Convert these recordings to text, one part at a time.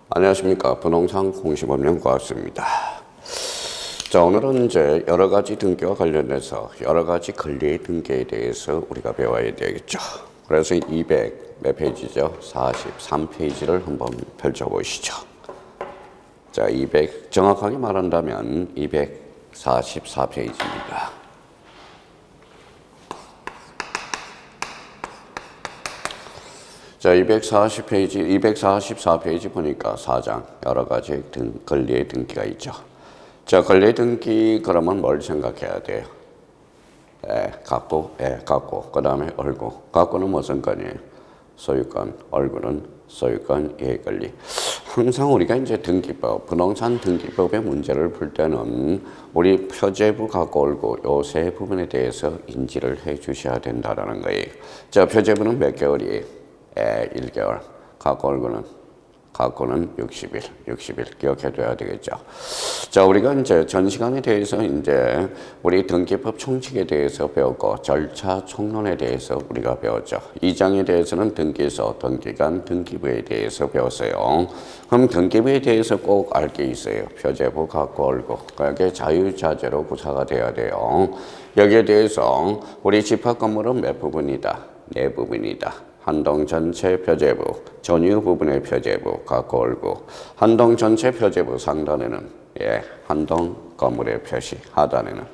안녕하십니까. 부동산 공시법령 과학수입니다. 자, 오늘은 이제 여러 가지 등기와 관련해서 여러 가지 권리의 등기에 대해서 우리가 배워야 되겠죠. 그래서 200 몇 페이지죠? 43페이지를 한번 펼쳐보시죠. 자, 200 정확하게 말한다면 244페이지입니다. 자, 240페이지, 244페이지 보니까 4장 여러 가지 권리의 등기가 있죠. 자, 권리의 등기 그러면 뭘 생각해야 돼요? 갖고, 갖고. 그 다음에 얼구. 갖고는 무슨 권이에요? 소유권. 얼구는 소유권, 이해권리. 항상 우리가 이제 등기법, 부동산 등기법의 문제를 풀 때는 우리 표제부, 갖고, 얼구 요 세 부분에 대해서 인지를 해 주셔야 된다는 거예요. 자, 표제부는 몇 개월이에요? 1개월. 갖고는 60일 기억해 둬야 되겠죠. 자, 우리가 이제 전 시간에 대해서 이제 우리 등기법 총칙에 대해서 배웠고 절차 총론에 대해서 우리가 배웠죠. 2장에 대해서는 등기소, 등기관, 등기부에 대해서 배웠어요. 그럼 등기부에 대해서 꼭 알 게 있어요. 표제부, 갖고, 얼구. 그게 자유자재로 구사가 돼야 돼요. 여기에 대해서 우리 집합 건물은 몇 부분이다? 4부분이다. 한동 전체 표제부, 전유 부분의 표제부, 갖고, 얼구. 한동 전체 표제부 상단에는 한동 건물의 표시, 하단에는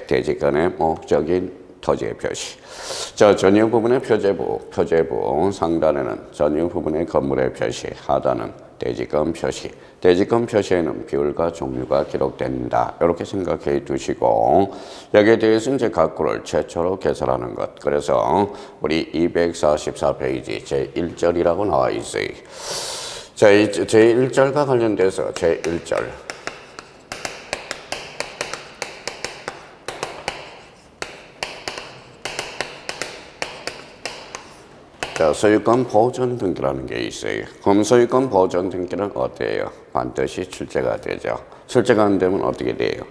대지권의 목적인 토지의 표시. 자, 전유 부분의 표제부 상단에는 전유 부분의 건물의 표시, 하단은 대지권 표시. 대지권 표시에는 비율과 종류가 기록된다. 이렇게 생각해 두시고, 여기에 대해서 이제 갖고를 최초로 개설하는 것. 그래서 우리 244페이지 제1절이라고 나와 있어요. 자, 제1절과 관련돼서 제1절. 자, 소유권 보존 등기라는 게 있어요. 그럼 소유권 보존 등기는 어때요? 반드시 출제가 되죠. 출제가 안 되면 어떻게 돼요?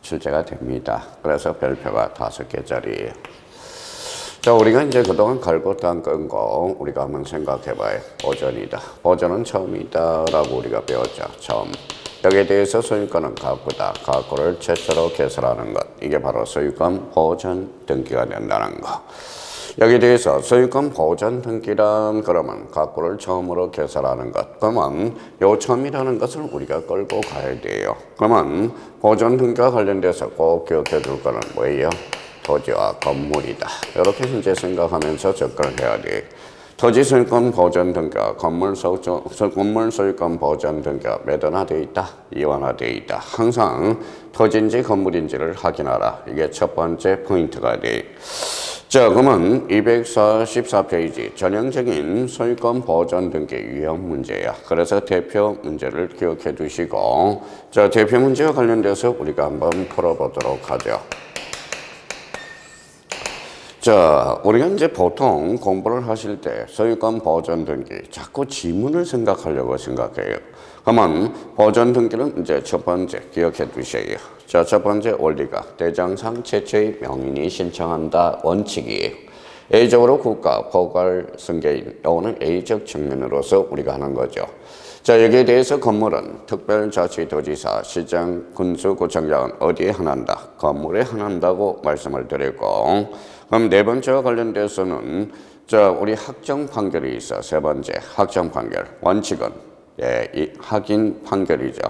출제가 됩니다. 그래서 별표가 5개짜리예요. 자, 우리가 이제 그동안 갈고 닦은 거 우리가 한번 생각해 봐요. 보존이다. 보존은 처음이다 라고 우리가 배웠죠. 처음. 여기에 대해서 소유권은 갖고다. 갖고를 최초로 개설하는 것. 이게 바로 소유권 보존 등기가 된다는 거. 여기에 대해서 소유권 보존 등기란 그러면 갖고를 처음으로 개설하는 것. 그러면 요 처음이라는 것을 우리가 끌고 가야 돼요. 그러면 보존 등기와 관련돼서 꼭 기억해 둘 거는 뭐예요? 토지와 건물이다. 이렇게 이제 생각하면서 접근을 해야 돼요. 토지 소유권 보존 등기와 건물 소유권 보존 등기가 매도화되어 있다, 이완화되어 있다. 항상 토지인지 건물인지를 확인하라. 이게 첫 번째 포인트가 돼요. 자, 그러면 244페이지 전형적인 소유권 보존 등기 유형 문제야. 그래서 대표 문제를 기억해 두시고, 자, 대표 문제와 관련돼서 우리가 한번 풀어보도록 하죠. 자, 우리가 이제 보통 공부를 하실 때 소유권 보존 등기 자꾸 지문을 생각하려고 생각해요. 그러면 보존 등기는 이제 첫 번째 기억해 두셔요. 자, 첫 번째 원리가 대장상 최초의 명인이 신청한다 원칙이에요. A적으로 국가, 포괄 승계인, 요거는 A적 측면으로서 우리가 하는 거죠. 자, 여기에 대해서 건물은 특별자치도지사, 시장, 군수구청장은 어디에 하나한다? 건물에 하나한다고 말씀을 드리고, 그럼 네 번째와 관련돼서는 자, 우리 확정 판결이 있어. 세 번째 확정 판결. 원칙은 이 확인 판결이죠.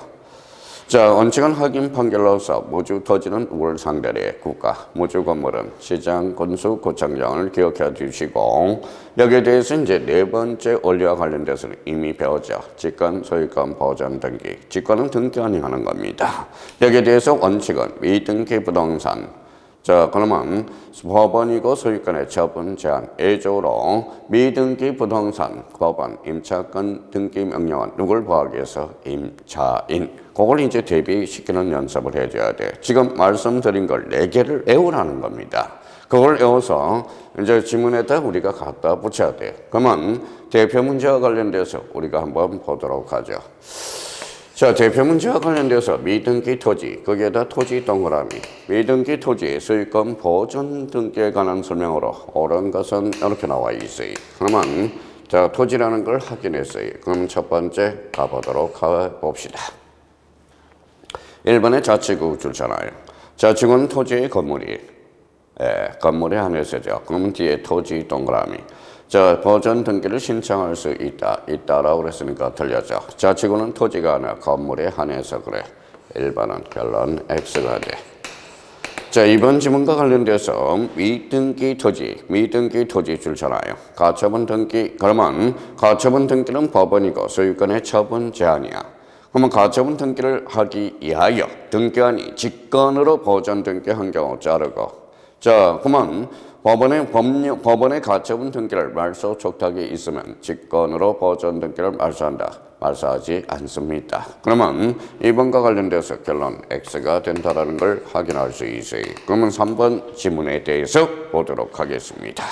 자, 원칙은 확인 판결로서 무주 토지는 누구를 상대로 해? 국가. 무주 건물은 시장, 군수, 구청장을 기억해 주시고, 여기에 대해서 이제 네 번째 원리와 관련돼서는 이미 배웠죠. 직권, 소유권, 보존 등기. 직권은 등기관이 하는 겁니다. 여기에 대해서 원칙은 미등기 부동산. 자, 그러면 법원이고 소유권의 처분 제한. A적으로 미등기 부동산 법원 임차권 등기 명령은 누굴 보호하기 위해서? 임차인. 그걸 이제 대비시키는 연습을 해줘야 돼. 지금 말씀드린 걸 4개를 외우라는 겁니다. 그걸 외워서 이제 지문에다 우리가 갖다 붙여야 돼. 그러면 대표 문제와 관련돼서 우리가 한번 보도록 하죠. 자, 대표 문제와 관련돼서 미등기 토지, 거기에다 토지 동그라미, 미등기 토지 소유권 보존 등기에 관한 설명으로 옳은 것은 이렇게 나와 있어요. 그러면 자, 토지라는 걸 확인했어요. 그럼 첫 번째 가보도록 봅시다. 1번에 자치구 줄잖아요. 자치구는 토지의 건물이, 건물에 한해서죠. 그럼 뒤에 토지 동그라미. 자, 보전 등기를 신청할 수 있다라고 그랬으니까 틀렸죠. 자치구는 토지가 아니라 건물에 한해서 그래. 1번은 결론 X가 돼. 자, 이번 지문과 관련돼서 미등기 토지 줄잖아요. 가처분 등기, 그러면 가처분 등기는 법원이고 소유권의 처분 제한이야. 그러면 가처분 등기를 하기 위하여 등기한이 직권으로 보전 등기한 경우 자르고. 자, 그러면 법원의 가처분 등기를 말소 촉탁이 있으면 직권으로 보전 등기를 말소하지 않습니다. 그러면 2번과 관련돼서 결론 X가 된다는 걸 확인할 수 있어요. 그러면 3번 지문에 대해서 보도록 하겠습니다.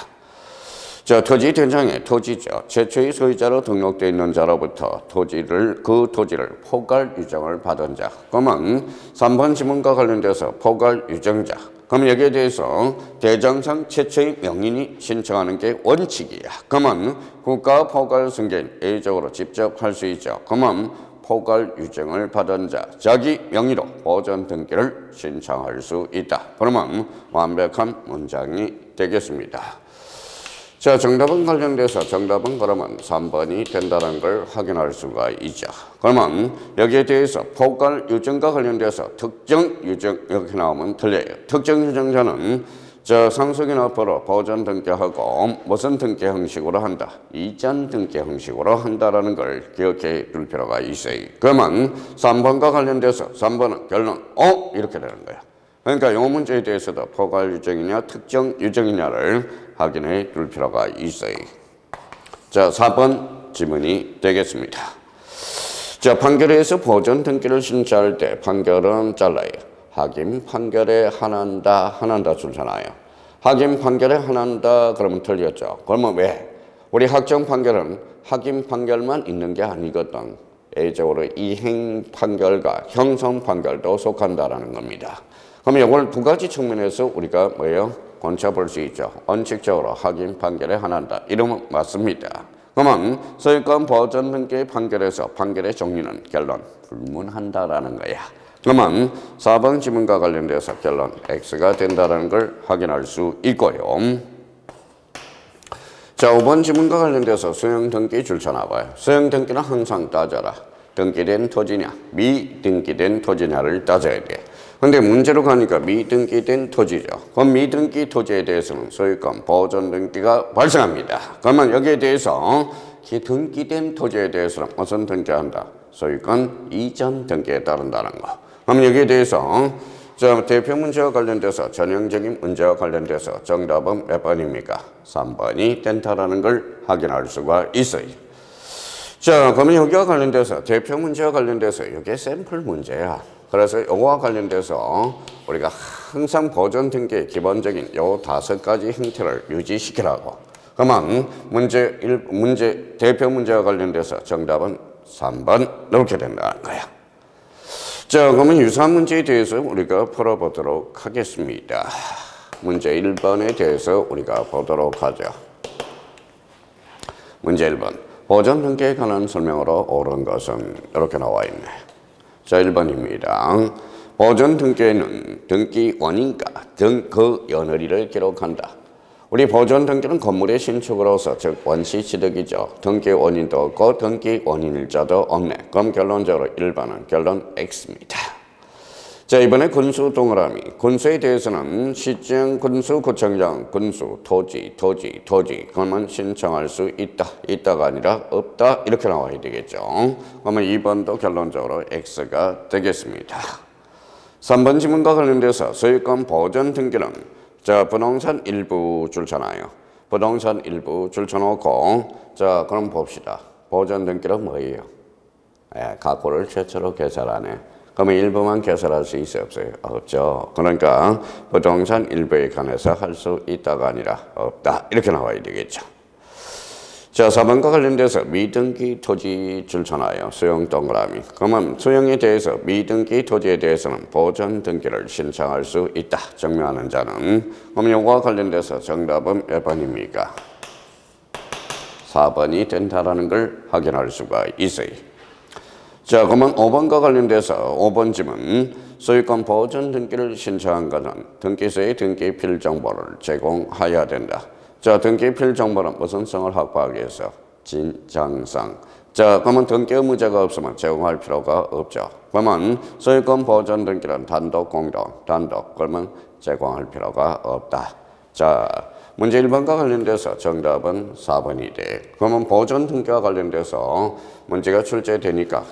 자, 토지 대장에 토지죠. 최초의 소유자로 등록되어 있는 자로부터 그 토지를 포괄 유정을 받은 자. 그러면 3번 지문과 관련돼서 포괄 유정자. 그럼 여기에 대해서 대장상 최초의 명인이 신청하는 게 원칙이야. 그러면 국가 포괄 승계인 A적으로 직접 할 수 있죠. 그러면 포괄 유정을 받은 자, 자기 명의로 보전 등기를 신청할 수 있다. 그러면 완벽한 문장이 되겠습니다. 자, 정답은 관련돼서 정답은 그러면 3번이 된다는 걸 확인할 수가 있죠. 그러면 여기에 대해서 포괄 유정과 관련돼서 특정 유정 이렇게 나오면 틀려요. 특정 유정자는 저 상속인 앞으로 보전 등기하고 무슨 등기 형식으로 한다? 이전 등기 형식으로 한다라는 걸 기억해 둘 필요가 있어요. 그러면 3번과 관련돼서 3번은 결론 이렇게 되는 거야. 그러니까 이 문제에 대해서도 포괄 유정이냐 특정 유정이냐를 확인해 둘 필요가 있어요. 자, 4번 지문이 되겠습니다. 자, 판결에서 보전 등기를 신청할 때 판결은 잘라요. 하kim 판결에 한한다 줄잖아요. 하kim 판결에 한한다 그러면 틀렸죠. 그러면 왜? 우리 학정 판결은 하kim 판결만 있는 게 아니거든. A적으로 이행 판결과 형성 판결도 속한다라는 겁니다. 그럼 이걸 두 가지 측면에서 우리가 권쳐볼 수 있죠. 원칙적으로 하kim 판결에 한한다. 이러면 맞습니다. 그러면 소유권 보전 등기 판결에서 판결의 종류는 결론 불문한다라는 거야. 그러면 4번 지문과 관련돼서 결론 X가 된다는 걸 확인할 수 있고요. 자, 5번 지문과 관련돼서 소형 등기 줄쳐놔봐요. 소형 등기는 항상 따져라. 등기된 토지냐, 미등기된 토지냐를 따져야 돼. 근데 문제로 가니까 미등기된 토지죠. 그럼 미등기 토지에 대해서는 소유권 보전 등기가 발생합니다. 그러면 여기에 대해서 등기된 토지에 대해서는 무슨 등기한다? 소유권 이전 등기에 따른다는 거. 그럼 여기에 대해서 대표 문제와 관련돼서 전형적인 문제와 관련돼서 정답은 몇 번입니까? 3번이 된다라는 걸 확인할 수가 있어요. 자, 그러면 여기와 관련돼서 대표 문제와 관련돼서 이게 샘플 문제야. 그래서 이거와 관련돼서 우리가 항상 보전 등기의 기본적인 요 5가지 형태를 유지시키라고. 그러면 대표 문제와 관련돼서 정답은 3번 이렇게 된다는 거야. 자, 그러면 유사한 문제에 대해서 우리가 풀어보도록 하겠습니다. 문제 1번에 대해서 우리가 보도록 하죠. 문제 1번. 보전 등기에 관한 설명으로 옳은 것은 이렇게 나와 있네. 자, 1번입니다. 보전 등기에는 등기 원인과 그 연월일을 기록한다. 우리 보전 등기는 건물의 신축으로서 즉 원시 취득이죠. 등기 원인도 없고 등기 원인일자도 없네. 그럼 결론적으로 1번은 결론 X입니다. 자, 이번에 군수 동그라미. 군수에 대해서는 시청, 군수, 구청장, 군수, 토지. 그러면 신청할 수 있다. 있다가 아니라 없다. 이렇게 나와야 되겠죠. 그러면 2번도 결론적으로 X가 되겠습니다. 3번 지문과 관련돼서 소유권 보전 등기는 자, 부동산 일부 줄잖아요. 부동산 일부 줄쳐놓고 자, 그럼 봅시다. 보전 등기는 뭐예요? 가구를 최초로 개설하네. 그러면 일부만 개설할 수 있어요? 없어요? 없죠. 그러니까 부동산 일부에 관해서 할 수 있다가 아니라 없다. 이렇게 나와야 되겠죠. 자, 4번과 관련돼서 미등기 토지 줄쳐놔요. 수용 동그라미. 그러면 수용에 대해서 미등기 토지에 대해서는 보전 등기를 신청할 수 있다. 증명하는 자는. 그럼 이거와 관련돼서 정답은 몇 번입니까? 4번이 된다라는 걸 확인할 수가 있어요. 자, 그러면 5번과 관련돼서 5번 질문. 소유권 보존 등기를 신청한 것은 등기소의 등기 필정보를 제공해야 된다. 자, 등기 필정보는 무슨 성을 확보하기 위해서? 진정성. 자, 그러면 등기 의무자가 없으면 제공할 필요가 없죠. 그러면 소유권 보존 등기는 단독, 공동, 단독. 그러면 제공할 필요가 없다. 자, 문제 1번과 관련돼서 정답은 4번이 돼. 그러면 보존 등기와 관련돼서 문제가 출제되니까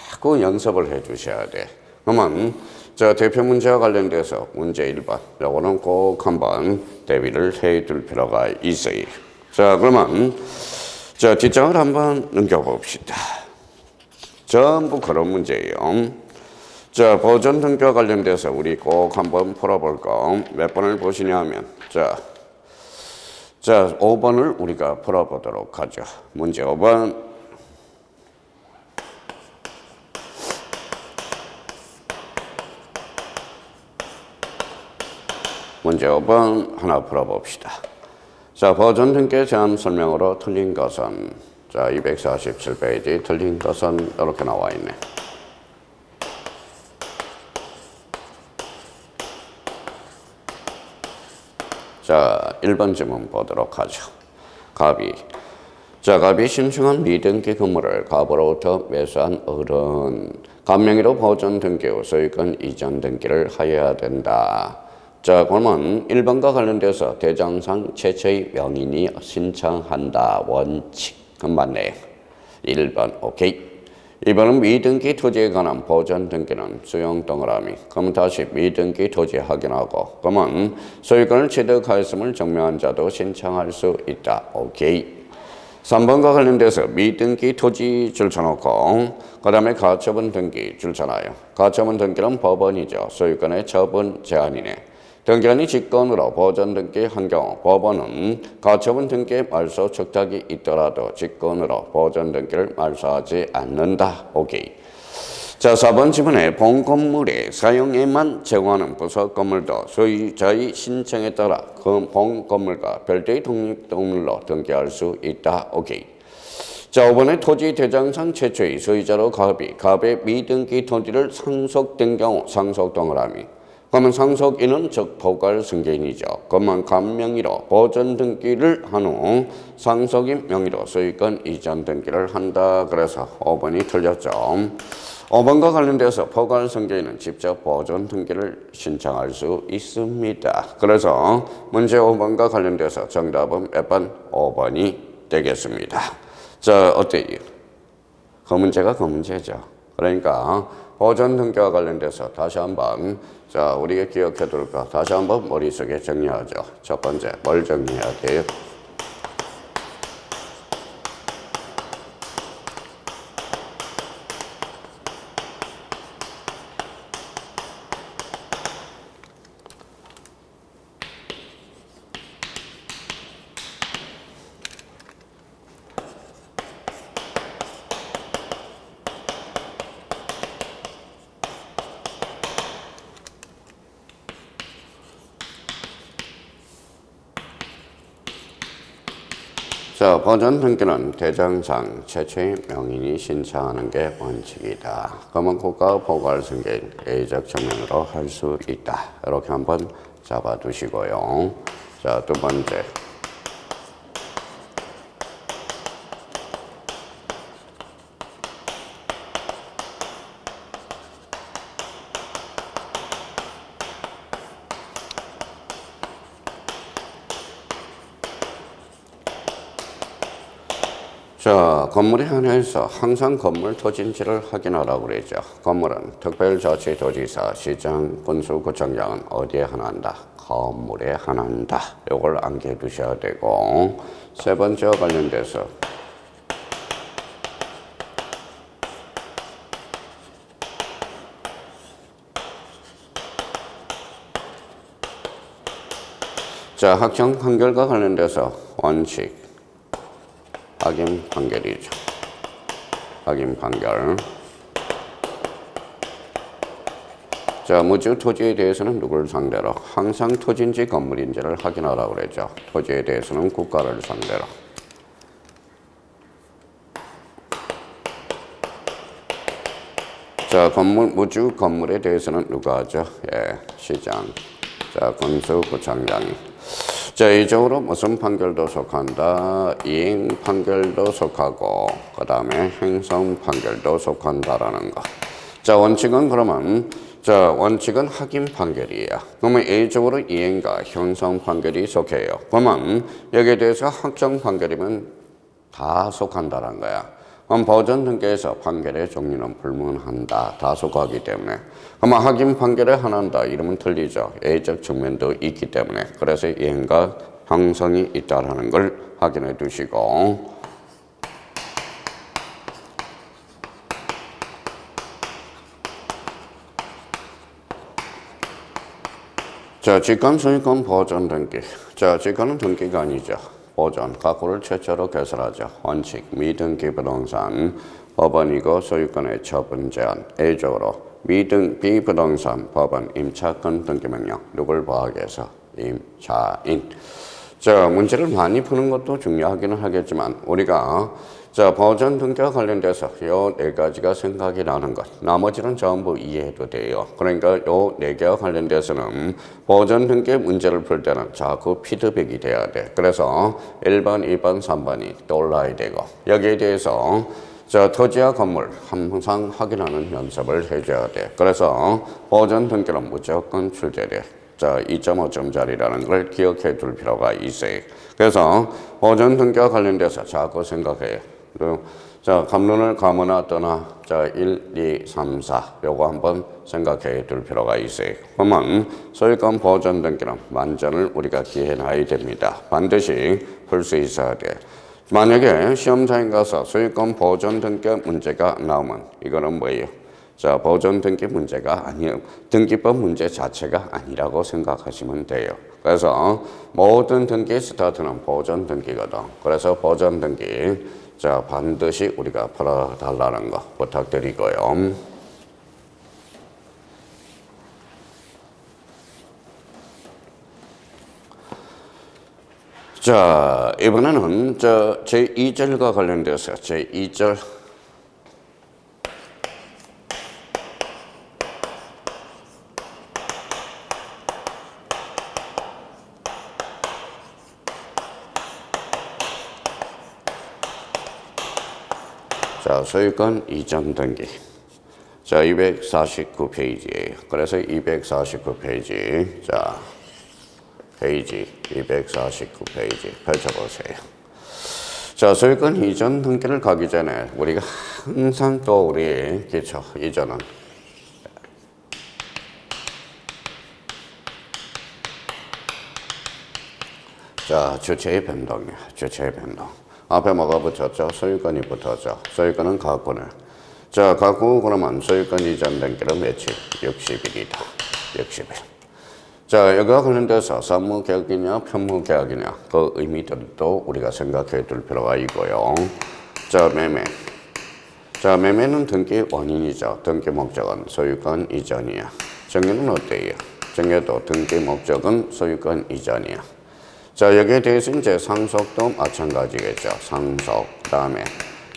자꾸 연습을 해 주셔야 돼. 그러면 자, 대표 문제와 관련돼서 문제 1번. 요거는 꼭 한번 대비를 해 둘 필요가 있어요. 자, 그러면 자, 뒷장을 한번 넘겨봅시다. 전부 그런 문제예요. 자, 보존 등기와 관련돼서 우리 꼭 한번 풀어볼 거 몇 번을 보시냐 하면 자, 5번을 우리가 풀어보도록 하죠. 문제 5번. 문제 5번 하나 풀어봅시다. 자, 보존 등기에 대한 설명으로 틀린 것은 자, 247페이지 틀린 것은 이렇게 나와 있네. 자, 1번 질문 보도록 하죠. 갑이. 자, 갑이 신청한 미등기 건물을 갑으로부터 매수한 어른. 갑 명의로 보존 등기 후 소유권 이전 등기를 하여야 된다. 자, 그러면 1번과 관련돼서 대장상 최초의 명인이 신청한다. 원칙. 그건 맞네. 1번. 오케이. 2번은 미등기 토지에 관한 보존 등기는 수용 동그라미. 그럼 다시 미등기 토지 확인하고. 그러면 소유권을 취득하였음을 증명한 자도 신청할 수 있다. 오케이. 3번과 관련돼서 미등기 토지 줄쳐놓고 그 다음에 가처분 등기 줄쳐놔요. 가처분 등기는 법원이죠. 소유권의 처분 제한이네. 등기관이 직권으로 보존 등기한 경우 법원은 가처분 등기에 말소 적탁이 있더라도 직권으로 보존 등기를 말소하지 않는다. 오케이. 자, 4번 지문에 본 건물의 사용에만 제공하는 부속 건물도 소유자의 신청에 따라 그 본 건물과 별도의 독립건물로 등기할 수 있다. 오케이. 자, 5번에 토지 대장상 최초의 소유자로 갑의 미등기 토지를 상속된 경우 상속 동그라미. 그러면 상속인은 즉 포괄 승계인이죠. 그러면 갑 명의로 보존 등기를 한 후 상속인 명의로 소유권 이전 등기를 한다. 그래서 5번이 틀렸죠. 5번과 관련돼서 포괄 승계인은 직접 보존 등기를 신청할 수 있습니다. 그래서 문제 5번과 관련돼서 정답은 몇 번? 5번이 되겠습니다. 자, 어때요? 그 문제가 그 문제죠. 그러니까 보존 등기와 관련돼서 다시 한번 자, 우리가 기억해 둘까? 다시 한번 머릿속에 정리하죠. 첫 번째, 뭘 정리해야 돼요? 자, 보존 등기는 대장상 최초의 명인이 신청하는 게 원칙이다. 그러면 국가 포괄 승계인 A적 증명으로 할 수 있다. 이렇게 한번 잡아두시고요. 자, 두 번째. 자, 건물에 한해서 항상 건물 토지인지를 확인하라고 그러죠. 건물은 특별자치도지사, 시장, 군수구청장은 어디에 한한다? 건물에 한한다. 이걸 암기해 두셔야 되고, 세 번째와 관련돼서 자, 확정 판결과 관련돼서 원칙 확인 판결이죠. 확인 판결. 자, 무주 토지에 대해서는 누구를 상대로? 항상 토지인지 건물인지를 확인하라고 그랬죠. 토지에 대해서는 국가를 상대로. 자, 건물, 우주 건물에 대해서는 누가 하죠? 예, 시장. 자, 군수구청장이. 자, 이쪽으로 무슨 판결도 속한다? 이행 판결도 속하고, 그 다음에 행성 판결도 속한다라는 거. 자, 원칙은 그러면, 자, 원칙은 확인 판결이에요. 그러면 A적으로 이행과 형성 판결이 속해요. 그러면 여기에 대해서 확정 판결이면 다 속한다는 거야. 그럼 보전 등기에서 판결의 종류는 불문한다. 다 속하기 때문에. 그러면 확인 판결에 한한다. 이러면 틀리죠. A적 측면도 있기 때문에. 그래서 이행과 형성이 있다는 걸 확인해 두시고. 자, 직권, 소유권, 보전 등기. 자, 직권은 등기가 아니죠. 보전, 가구를 최초로 개설하죠. 원칙, 미등기 부동산, 법원이고 소유권의 처분 제한. A적으로 비부동산, 법원, 임차권 등기명령. 누굴 보하게 해서? 임차인. 자, 문제를 많이 푸는 것도 중요하기는 하겠지만 우리가 자, 보전 등기와 관련돼서 요 네 가지가 생각이 나는 것. 나머지는 전부 이해해도 돼요. 그러니까 요 네 개와 관련돼서는 보전 등기 문제를 풀 때는 자꾸 피드백이 돼야 돼. 그래서 1번, 2번, 3번이 떠올라야 되고 여기에 대해서 자, 토지와 건물 항상 확인하는 연습을 해줘야 돼. 그래서 보전 등기는 무조건 출제돼. 자, 2.5점짜리라는 걸 기억해 둘 필요가 있어요. 그래서 보전 등기와 관련돼서 자꾸 생각해. 자, 감론을 가거나 떠나. 자, 1, 2, 3, 4. 요거 한번 생각해 둘 필요가 있어요. 그러면 소유권 보전 등기는 만전을 우리가 기해놔야 됩니다. 반드시 풀 수 있어야 돼. 만약에 시험장에 가서 소유권 보전 등기 문제가 나오면 이거는 뭐예요? 자, 보전 등기 문제가 아니에요. 등기법 문제 자체가 아니라고 생각하시면 돼요. 그래서 모든 등기 스타트는 보전 등기거든. 그래서 보전 등기 자, 반드시 우리가 풀어달라는 거 부탁드리고요. 자, 이번에는 제2절과 관련돼서 제2절 자, 소유권 이전 등기. 자, 249페이지예요. 그래서 249페이지. 자, 페이지 249페이지 펼쳐보세요. 자, 소유권 이전 등기를 가기 전에 우리가 항상 또 우리 기초 이전은 자, 주체의 변동이야. 주체의 변동. 앞에 뭐가 붙었죠? 소유권이 붙었죠. 소유권은 가구네. 자, 가구 그러면 소유권 이전 등기는 며칠? 60일이다. 60일. 자, 여기와 관련돼서 사무계약이냐 편무계약이냐 그 의미들도 우리가 생각해 둘 필요가 있고요. 자, 매매. 자, 매매는 등기 원인이죠. 등기 목적은 소유권 이전이야. 정의는 어때요? 정의도 등기 목적은 소유권 이전이야. 자, 여기에 대해서 이제 상속도 마찬가지겠죠. 상속, 그 다음에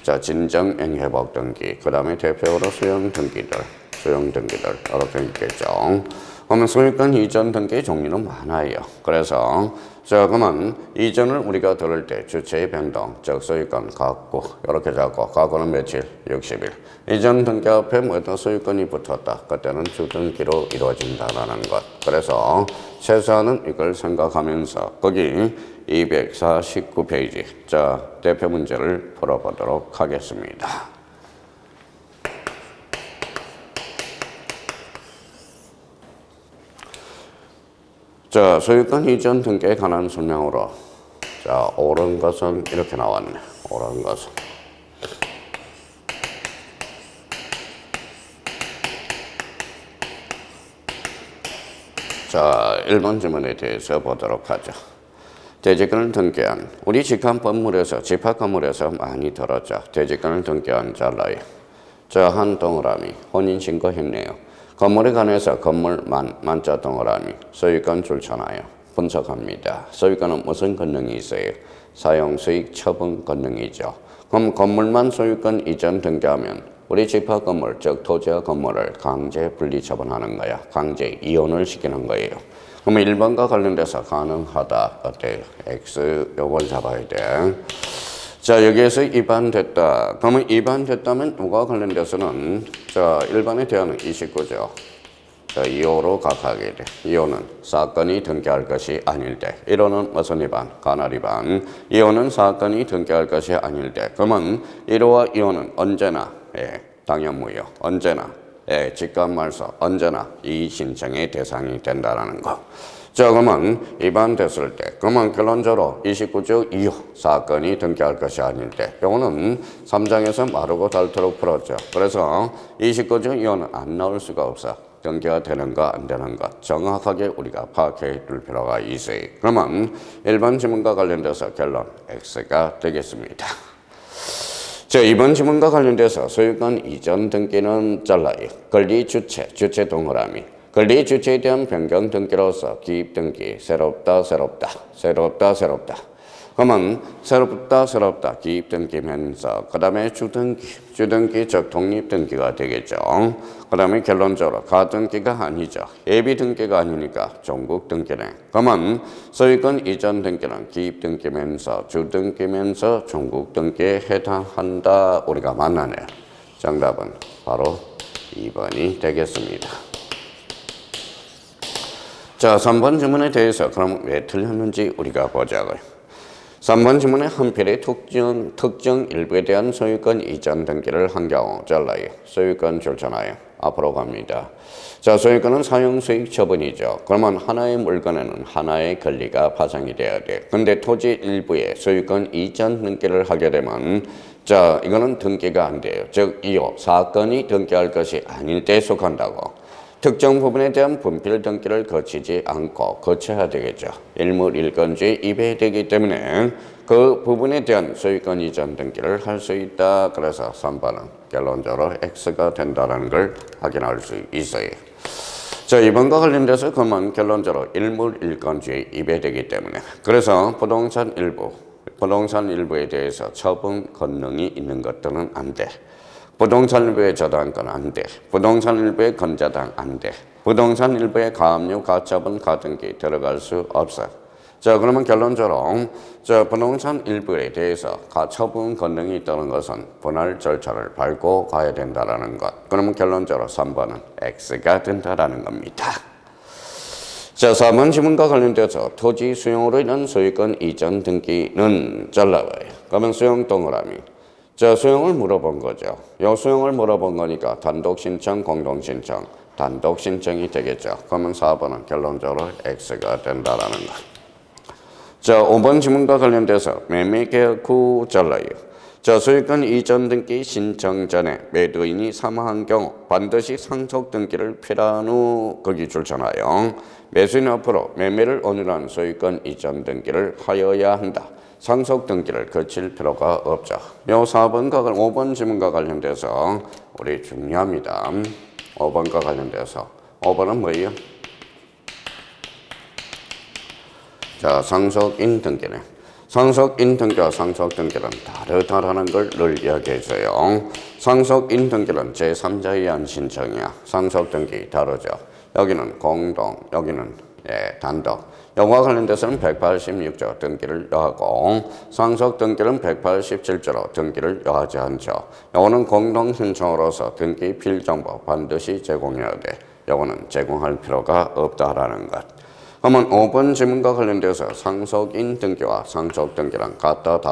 자, 진정행회복 등기, 그 다음에 대표로 수용 등기들 이렇게 있겠죠. 그러면 소유권 이전 등기의 종류는 많아요. 그래서 자, 그러면 이전을 우리가 들을 때 주체의 변동, 즉 소유권 가구 이렇게 잡고 가구는 며칠? 60일. 이전 등기 앞에 뭐든 소유권이 붙었다. 그때는 주등기로 이루어진다는 것. 그래서 최소한은 이걸 생각하면서 거기 249페이지 자, 대표 문제를 풀어보도록 하겠습니다. 자, 소유권 이전 등기에 관한 설명으로 자, 옳은 것은 이렇게 나왔네. 옳은 것은 자, 1번 질문에 대해서 보도록 하죠. 대지권을 등기한 우리 직한 건물에서 집합 건물에서 많이 들었죠. 대지권을 등기한 잘라요. 자, 한 동그라미 혼인신고했네요. 건물에 관해서 건물 만자 동그라미 소유권 줄쳐놔요. 분석합니다. 소유권은 무슨 권능이 있어요? 사용수익 처분 권능이죠. 그럼 건물만 소유권 이전 등기하면 우리 집합 건물, 즉 토지와 건물을 강제 분리 처분하는 거야. 강제 이혼을 시키는 거예요. 그러면 1번과 관련돼서 가능하다. 어때요? X 요걸 잡아야 돼. 자, 여기에서 위반됐다. 그러면 위반됐다면 누가 관련돼서는 자, 1번에 대한 29죠. 자, 2호로 각하게 돼. 2호는 사건이 등기할 것이 아닐 때. 1호는 무슨 위반? 관할 위반. 2호는 사건이 등기할 것이 아닐 때. 그러면 1호와 2호는 언제나 당연무효. 언제나 직권말소. 언제나 이 신청의 대상이 된다는 거. 자, 그러면 위반됐을 때, 그러면 결론적으로 29조 2호 사건이 등기할 것이 아닐 때, 요거는 3장에서 마르고 닳도록 풀었죠. 그래서 29조 2호는 안 나올 수가 없어. 등기가 되는가 안 되는가 정확하게 우리가 파악해 둘 필요가 있어요. 그러면 1번 지문과 관련돼서 결론 X가 되겠습니다. 자, 2번 지문과 관련돼서 소유권 이전 등기는 잘라요. 권리 주체, 주체 동그라미. 권리 주체에 대한 변경 등기로서 기입 등기, 새롭다. 그러면 새롭다 기입 등기면서 그 다음에 주등기 즉 독립 등기가 되겠죠. 그 다음에 결론적으로 가등기가 아니죠. 예비 등기가 아니니까 종국 등기네. 그러면 소유권 이전 등기는 기입 등기면서 주등기면서 종국 등기에 해당한다. 우리가 만나네요. 정답은 바로 2번이 되겠습니다. 자, 3번 질문에 대해서 그럼 왜 틀렸는지 우리가 보자고요. 3번 지문에 한필의 특정 일부에 대한 소유권 이전 등기를 한 경우 잘라요. 소유권 줄잖아요. 앞으로 갑니다. 자, 소유권은 사용수익 처분이죠. 그러면 하나의 물건에는 하나의 권리가 파생이 돼야 돼. 근데 토지 일부에 소유권 이전 등기를 하게 되면 자, 이거는 등기가 안 돼요. 즉, 2호 사건이 등기할 것이 아닐 때 속한다고. 특정 부분에 대한 분필 등기를 거치지 않고 거쳐야 되겠죠. 일물일건주의 위배되기 때문에 그 부분에 대한 소유권 이전 등기를 할 수 있다. 그래서 3번은 결론적으로 X가 된다는 걸 확인할 수 있어요. 자, 2번과 관련돼서 그러면 결론적으로 일물일건주의 위배되기 때문에 그래서 부동산 일부에 대해서 처분 권능이 있는 것들은 안 돼. 부동산 일부의 저당권 안 돼. 부동산 일부의 건저당 안 돼. 부동산 일부의 가압류, 가처분, 가등기 들어갈 수 없어. 자, 그러면 결론적으로 자, 부동산 일부에 대해서 가처분 권능이 있다는 것은 분할 절차를 밟고 가야 된다는 것. 그러면 결론적으로 3번은 X가 된다는 겁니다. 자, 4번 지문과 관련돼서 토지 수용으로 인한 소유권 이전 등기는 잘라봐요. 그러면 수용 동그라미. 자, 수용을 물어본 거죠. 요 수용을 물어본 거니까 단독 신청, 공동 신청, 단독 신청이 되겠죠. 그러면 4번은 결론적으로 X가 된다라는 것. 자, 5번 지문과 관련돼서 매매 계약 후 잘라요. 자, 소유권 이전 등기 신청 전에 매도인이 사망한 경우 반드시 상속 등기를 필요한 후 거기 줄잖아요. 매수인 앞으로 매매를 원인한 소유권 이전 등기를 하여야 한다. 상속 등기를 거칠 필요가 없죠. 요 5번 지문과 관련돼서 우리 중요합니다. 5번과 관련돼서 5번은 뭐예요? 자, 상속인 등기네. 상속인 등기와 상속 등기는 다르다라는 걸 늘 이야기해줘요. 상속인 등기는 제3자에 의한 신청이야. 상속 등기 다르죠. 여기는 공동, 여기는 단독. 요거와 관련돼서는 186조 등기를 요하고 상속 등기는 187조로 등기를 요하지 않죠. 요거는 공동 신청으로서 등기 필정보 반드시 제공해야 돼. 요거는 제공할 필요가 없다라는 것. 그러면 5번 질문과 관련돼서 상속인 등기와 상속 등기랑 같다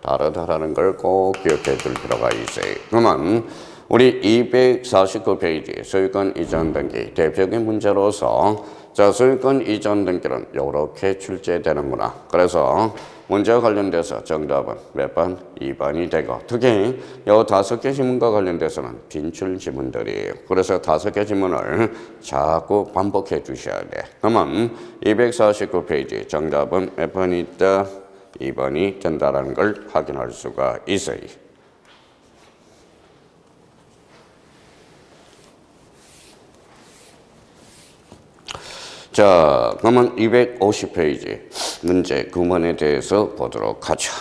다르다라는 걸 꼭 기억해 둘 필요가 있어요. 그러면 우리 249페이지 소유권 이전 등기 대표적인 문제로서 자, 소유권 이전 등기는 이렇게 출제되는구나. 그래서 문제와 관련돼서 정답은 몇 번? 2번이 되고 특히 이 5개 지문과 관련돼서는 빈출 지문들이에요. 그래서 5개 지문을 자꾸 반복해 주셔야 돼. 그러면 249페이지 정답은 몇 번이 있다? 2번이 된다는 걸 확인할 수가 있어요. 자, 그러면 250페이지 문제 9번에 대해서 보도록 하죠.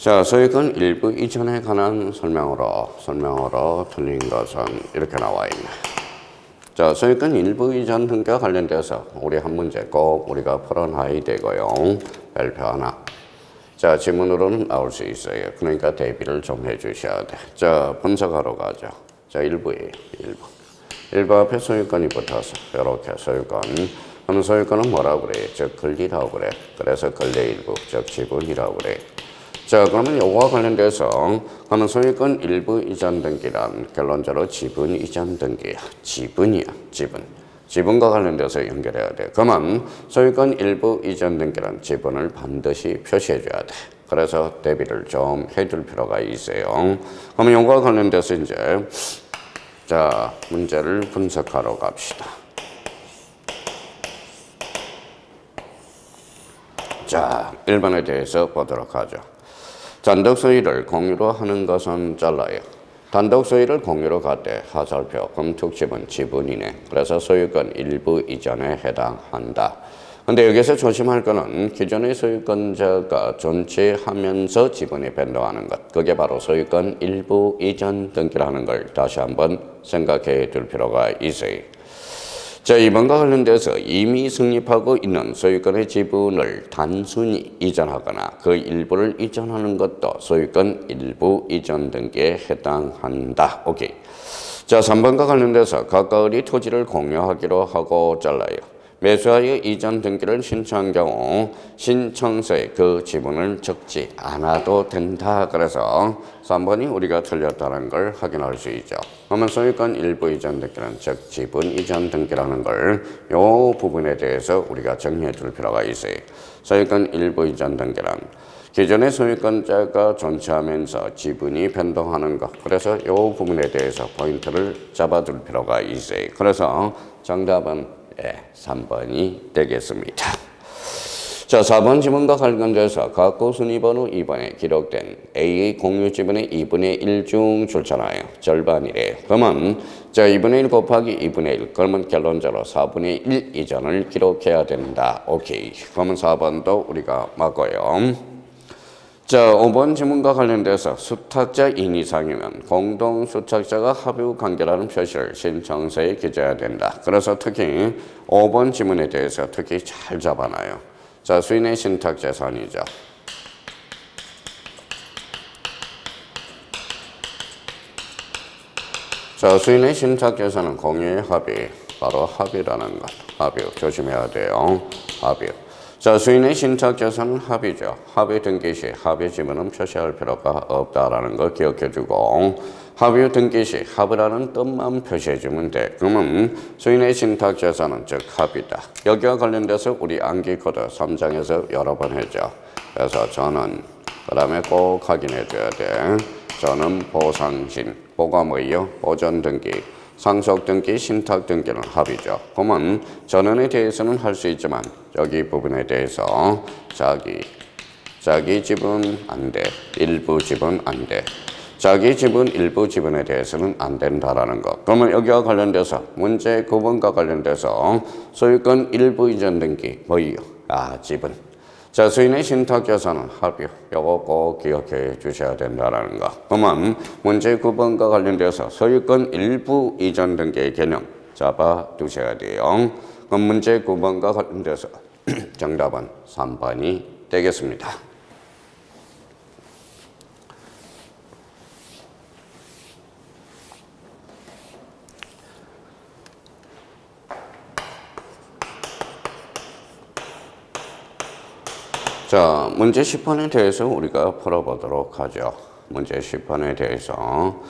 자, 소유권 일부 이전에 관한 설명으로 틀린 것은 이렇게 나와 있네. 자, 소유권 일부 이전 등과 관련돼서 우리 한 문제 꼭 우리가 풀어놔야 되고요. 별표 하나. 자, 지문으로는 나올 수 있어요. 그러니까 대비를 좀 해주셔야 돼. 자, 분석하러 가죠. 자, 1부에 1부 앞에 소유권이 붙어서 이렇게 소유권. 그럼 소유권은 뭐라고 그래? 즉 권리라고 그래. 그래서 권리 일부, 즉 지분이라고 그래. 자, 그러면 요거와 관련돼서 그러면 소유권 일부 이전 등기란 결론적으로 지분 이전 등기야. 지분이야, 지분. 지분과 관련돼서 연결해야 돼. 그러면 소유권 일부 이전 등기란 지분을 반드시 표시해줘야 돼. 그래서 대비를 좀 해줄 필요가 있어요. 그러면 요거와 관련돼서 이제 자, 문제를 분석하러 갑시다. 자, 1번에 대해서 보도록 하죠. 단독 소유를 공유로 하는 것은 잘라요. 단독 소유를 공유로 갈 때 하살표, 검특지분, 지분이네. 그래서 소유권 일부 이전에 해당한다. 근데 여기서 조심할 거는 기존의 소유권자가 존재하면서 지분이 변동하는 것. 그게 바로 소유권 일부 이전 등기라는 걸 다시 한번 생각해 둘 필요가 있어요. 자, 이번과 관련돼서 이미 성립하고 있는 소유권의 지분을 단순히 이전하거나 그 일부를 이전하는 것도 소유권 일부 이전 등기에 해당한다. 오케이. 자, 3번과 관련돼서 각각의 토지를 공유하기로 하고 잘라요. 매수하여 이전 등기를 신청한 경우 신청서에 그 지분을 적지 않아도 된다. 그래서 3번이 우리가 틀렸다는 걸 확인할 수 있죠. 그러면 소유권 일부 이전 등기는 즉 지분 이전 등기라는 걸 요 부분에 대해서 우리가 정리해 둘 필요가 있어요. 소유권 일부 이전 등기란 기존의 소유권자가 존재하면서 지분이 변동하는 것. 그래서 요 부분에 대해서 포인트를 잡아둘 필요가 있어요. 그래서 정답은 3번이 되겠습니다. 자, 4번 지문과 관련돼서 각구 순위번호 2번에 기록된 A의 공유 지분의 2분의 1 중 좋잖아요. 절반이래요. 그러면 자, 2분의 1 곱하기 2분의 1. 그러면 결론적으로 4분의 1 이전을 기록해야 된다. 오케이. 그러면 4번도 우리가 맞고요. 자, 5번 지문과 관련돼서 수탁자 인 이상이면 공동 수탁자가 합의 관계라는 표시를 신청서에 기재해야 된다. 그래서 특히 5번 지문에 대해서 특히 잘 잡아놔요. 자, 수인의 신탁재산이죠. 자, 수인의 신탁재산은 공유의 합의, 바로 합의라는 것. 합의 조심해야 돼요. 합의. 자, 수인의 신탁재산은 합의죠. 합의 등기 시 합의 지분은 표시할 필요가 없다라는 걸 기억해주고 합의 등기 시 합의라는 뜻만 표시해주면 돼. 그러면 수인의 신탁재산은 즉 합의다. 여기와 관련돼서 우리 암기 코드 3장에서 여러 번 했죠. 그래서 저는 그 다음에 꼭 확인해줘야 돼. 저는 보상신, 보가 뭐예요? 보전 등기. 상속 등기, 신탁 등기는 합의죠. 그러면 전원에 대해서는 할 수 있지만 여기 부분에 대해서 자기 지분 안 돼. 일부 지분 안 돼. 자기 지분 일부 지분에 대해서는 안 된다라는 거. 그러면 여기와 관련돼서 문제 9번과 관련돼서 소유권 일부 이전 등기 뭐예요? 지분. 자, 수인의 신탁재산은 합의. 요거 꼭 기억해 주셔야 된다는 거. 그러면 문제 9번과 관련돼서 소유권 일부 이전 등기의 개념 잡아 두셔야 돼요. 그럼 문제 9번과 관련돼서 정답은 3번이 되겠습니다. 자, 문제 10번에 대해서 우리가 풀어보도록 하죠. 문제 10번에 대해서.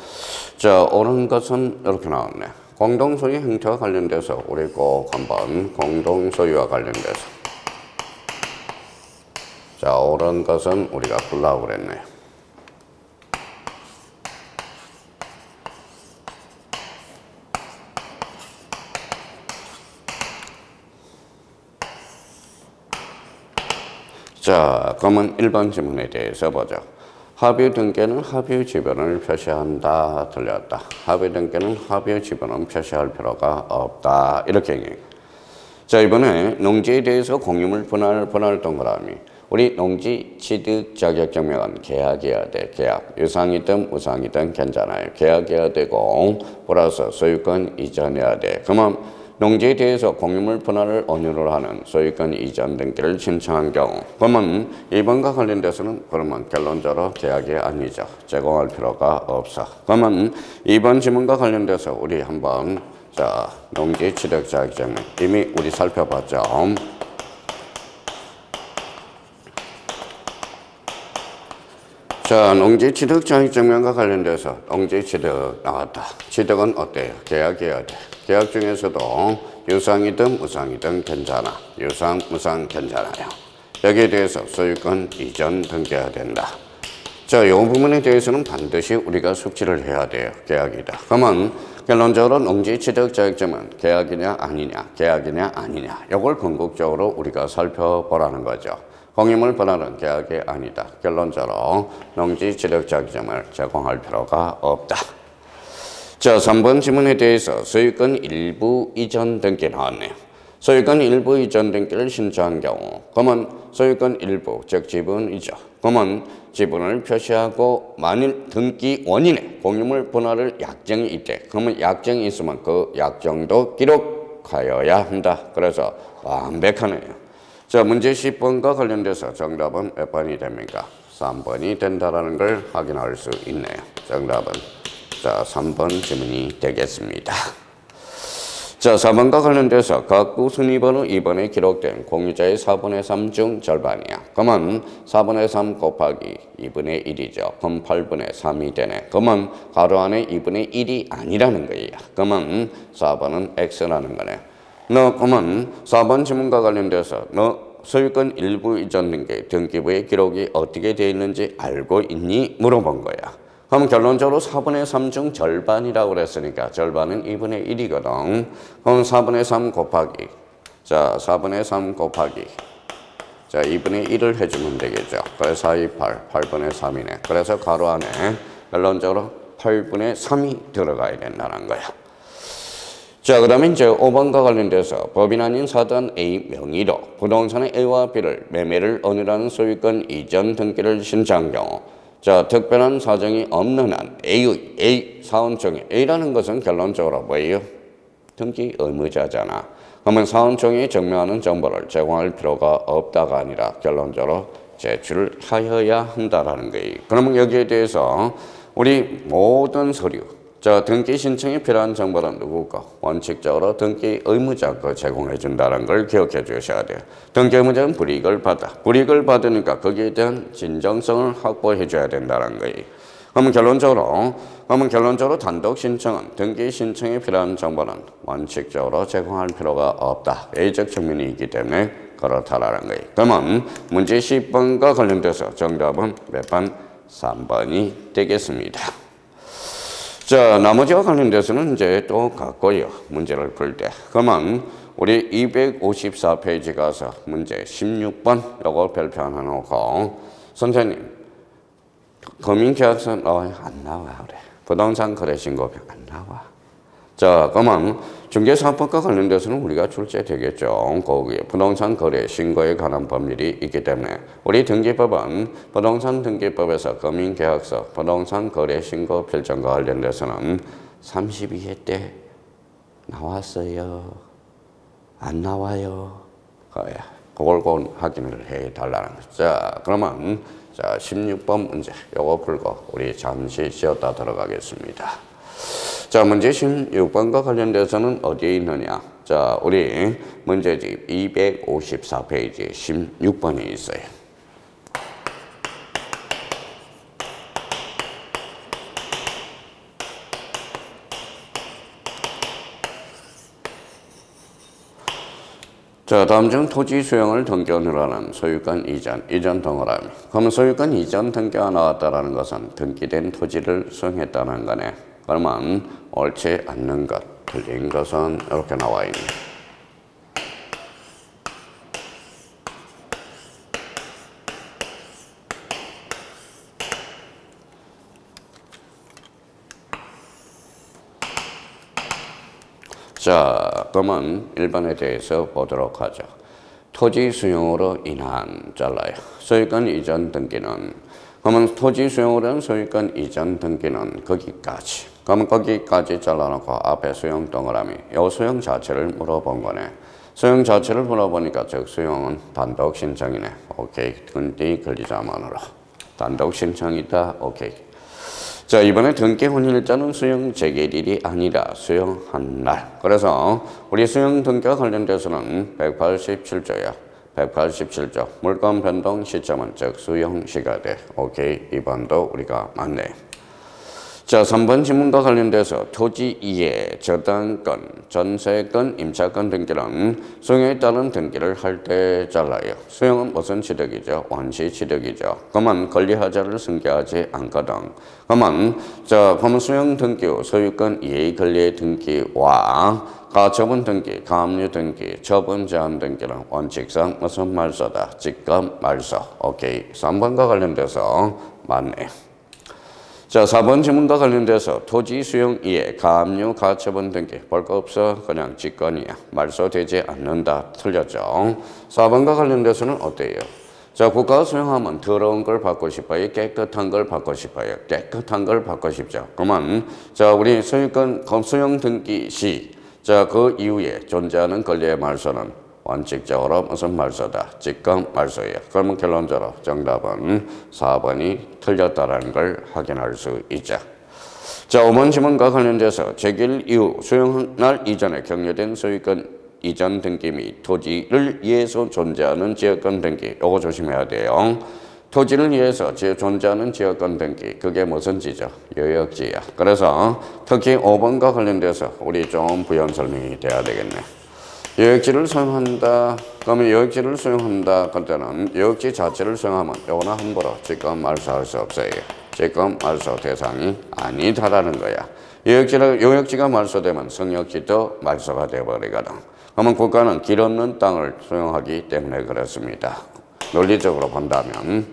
자, 옳은 것은 이렇게 나왔네. 공동소유 행태와 관련돼서 우리 꼭 한번 공동소유와 관련돼서. 자, 옳은 것은 우리가 풀라고 그랬네. 자, 그러면 1번 질문에 대해서 보죠. 합의 등기는 합의 지분을 표시한다. 틀렸다. 합의 등기는 합의 지분은 표시할 필요가 없다. 이렇게 얘기해요. 자, 이번에 농지에 대해서 공유물 분할 동그라미. 우리 농지 취득 자격 증명은 계약이어야 돼. 계약. 유상이든 무상이든 괜찮아요. 계약이어야 되고 플러스 소유권 이전해야 돼. 그러면 농지에 대해서 공유물 분할을 언유를 하는 소유권 이전 등기를 신청한 경우 그러면 이번과 관련돼서는 그러면 결론적으로 계약이 아니죠. 제공할 필요가 없어. 그러면 이번 질문과 관련돼서 우리 한번 자 농지 취득 자격 증명 이미 우리 살펴봤죠. 자, 농지 취득 자격 증명과 관련돼서 농지 취득 나왔다. 취득은 어때요? 계약이어야 돼. 계약 중에서도 유상이든 무상이든 괜찮아. 유상, 무상 괜찮아요. 여기에 대해서 소유권 이전 등기해야 된다. 자, 이 부분에 대해서는 반드시 우리가 숙지를 해야 돼요. 계약이다. 그러면 결론적으로 농지 취득 자격증은 계약이냐 아니냐, 계약이냐 아니냐. 이걸 궁극적으로 우리가 살펴보라는 거죠. 공유물 분할은 계약이 아니다. 결론적으로 농지 취득 자격증을 제공할 필요가 없다. 자, 3번 질문에 대해서 소유권 일부 이전 등기 나왔네요. 소유권 일부 이전 등기를 신청한 경우 그러면 소유권 일부, 즉 지분이죠. 그러면 지분을 표시하고 만일 등기 원인에 공유물 분할을 약정이 있대. 그러면 약정이 있으면 그 약정도 기록하여야 한다. 그래서 완벽하네요. 자, 문제 10번과 관련돼서 정답은 몇 번이 됩니까? 3번이 된다라는 걸 확인할 수 있네요. 정답은 자 3번 질문이 되겠습니다. 자, 4번과 관련돼서 각구 순위번호 2번에 기록된 공유자의 4분의 3 중 절반이야. 그러면 4분의 3 곱하기 2분의 1이죠. 그럼 8분의 3이 되네. 그러면 가로 안에 2분의 1이 아니라는 거예요. 그러면 4번은 X라는 거네. 그러면 4번 질문과 관련돼서 소유권 일부 이전 등기부의 기록이 어떻게 되어 있는지 알고 있니? 물어본 거야. 그럼 결론적으로 4분의 3 중 절반이라고 그랬으니까 절반은 2분의 1이거든. 그럼 4분의 3 곱하기 자 4분의 3 곱하기 자 2분의 1을 해주면 되겠죠. 그래서 4, 2, 8, 8분의 3이네. 그래서 가로 안에 결론적으로 8분의 3이 들어가야 된다는 거야. 자, 그 다음에 이제 5번과 관련돼서 법인 아닌 사단 A 명의로 부동산의 A와 B를 매매를 언유라는 소유권 이전 등기를 신청한 경우 자, 특별한 사정이 없는 한 A 사원총회 A라는 것은 결론적으로 뭐예요? 등기 의무자잖아. 그러면 사원총회에 증명하는 정보를 제공할 필요가 없다가 아니라 결론적으로 제출하여야 한다라는 거예요. 그러면 여기에 대해서 우리 모든 서류 자, 등기 신청에 필요한 정보는 누구고? 원칙적으로 등기 의무자가 제공해 준다는 걸 기억해 주셔야 돼요. 등기 의무자는 불이익을 받아. 불이익을 받으니까 거기에 대한 진정성을 확보해 줘야 된다는 거예요. 그러면 결론적으로 단독 신청은 등기 신청에 필요한 정보는 원칙적으로 제공할 필요가 없다. A적 측면이 있기 때문에 그렇다라는 거예요. 그러면 문제 10번과 관련돼서 정답은 몇 번? 3번이 되겠습니다. 자, 나머지와 관련돼서는 이제 또 같고요. 문제를 풀 때. 그러면 우리 254페이지 가서 문제 16번 요거 별표 하나 놓고 선생님 금융계약서는 안 나와 그래. 부동산 거래 신고표 안 나와. 자, 그러면 중개사업법과 관련돼서는 우리가 출제되겠죠. 거기에 부동산 거래 신고에 관한 법률이 있기 때문에 우리 등기법은 부동산 등기법에서 금융계약서 부동산 거래 신고 필정과 관련돼서는 32회 때 나왔어요. 안 나와요. 그걸 꼭 확인을 해달라는 거죠. 자, 그러면 자 16번 문제 요거 풀고 우리 잠시 쉬었다 들어가겠습니다. 자, 문제 16번과 관련돼서는 어디에 있느냐? 자, 우리 문제집 254페이지 16번이 있어요. 자, 다음 중 토지 수용을 등기원으로 하는 소유권 이전 동그라미. 그러면 소유권 이전 등기가 나왔다는 것은 등기된 토지를 수용했다는 거네. 그러면 옳지 않는 것, 틀린 것은 이렇게 나와 있네. 자, 그러면 1번에 대해서 보도록 하죠. 토지 수용으로 인한 잘라요. 소유권 이전 등기는 그러면 토지 수용으로 소유권 이전 등기는 거기까지. 그러면 거기까지 잘라놓고 앞에 수용 동그라미 요 수용 자체를 물어본 거네. 수용 자체를 물어보니까 즉 수용은 단독 신청이네. 오케이. 등기 권리자만으로 단독 신청이다. 오케이. 자, 이번에 등기 혼일자는 수용 재개일이 아니라 수용한 날. 그래서 우리 수용 등기와 관련돼서는 187조야. 187조. 물건 변동 시점은 즉 수용 시가돼. 오케이. 2번도 우리가 맞네. 자, 3번 지문과 관련돼서 토지 이해, 저당권, 전세권, 임차권 등기는 수용에 따른 등기를 할 때 잘라요. 수용은 무슨 취득이죠? 원시 취득이죠. 그러면 권리하자를 승계하지 않거든. 그러면 수용 등기 후 소유권 이해 권리의 등기와 가처분 등기, 가압류 등기, 처분 제한 등기는 원칙상 무슨 말소다? 직권 말소. 오케이. 3번과 관련돼서 맞네. 자, 4번 지문과 관련돼서 토지 수용 이해, 가압류, 가처분 등기 볼 거 없어. 그냥 직권이야. 말소되지 않는다. 틀렸죠. 4번과 관련돼서는 어때요? 자, 국가가 수용하면 더러운 걸 받고 싶어요? 깨끗한 걸 받고 싶어요? 깨끗한 걸 받고 싶죠. 그러면 자, 우리 소유권 수용 등기 시 자, 그 이후에 존재하는 권리의 말소는 원칙적으로 무슨 말소다? 직권 말소예요. 그러면 결론적으로 정답은 4번이 틀렸다는 걸 확인할 수 있죠. 자, 5번 지문과 관련돼서 재개일 이후 수용날 이전에 격려된 소유권 이전 등기 및 토지를 위해서 존재하는 지역권 등기. 요거 조심해야 돼요. 토지를 위해서 존재하는 지역권 등기. 그게 무슨 지죠? 요역지야. 그래서 특히 5번과 관련돼서 우리 좀 부연 설명이 돼야 되겠네. 요역지를 수용한다. 그러면 요역지를 수용한다. 그때는 요역지 자체를 수용하면 요거는 함부로 직권 말소할 수 없어요. 직권 말소 대상이 아니다라는 거야. 요역지가 말소되면 성역지도 말소가 되어버리거든. 그러면 국가는 길 없는 땅을 수용하기 때문에 그렇습니다. 논리적으로 본다면.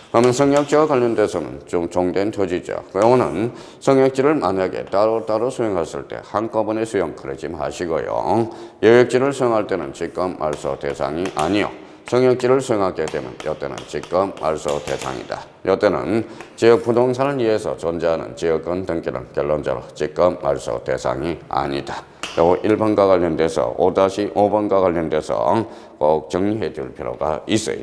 그러면 성역지와 관련돼서는 좀 종된 토지죠. 요거는 성역지를 만약에 따로따로 수용했을 때 한꺼번에 수용 그러지 마시고요. 요역지를 수용할 때는 직권 말소 대상이 아니요. 성역지를 수용하게 되면 이때는 직권 말소 대상이다. 이때는 지역 부동산을 위해서 존재하는 지역권 등기는 결론적으로 직권 말소 대상이 아니다. 요거 1번과 관련돼서 5-5번과 관련돼서 꼭 정리해 줄 필요가 있어요.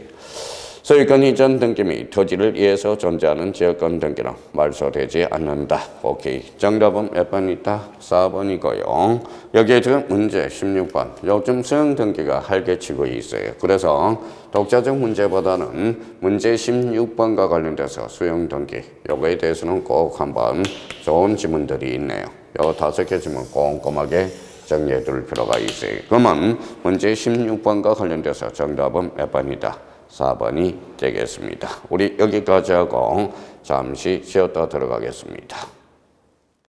소유권 이전 등기 및 토지를 위해서 존재하는 지역권 등기는 말소되지 않는다. 오케이. 정답은 몇 번 있다? 4번이고요. 여기에 지금 문제 16번. 요즘 수용 등기가 활개치고 있어요. 그래서 독자적 문제보다는 문제 16번과 관련돼서 수용 등기. 요거에 대해서는 꼭 한번 좋은 지문들이 있네요. 요 5개 지문 꼼꼼하게 정리해 둘 필요가 있어요. 그러면 문제 16번과 관련돼서 정답은 몇 번이다? 4번이 되겠습니다. 우리 여기까지 하고 잠시 쉬었다 들어가겠습니다.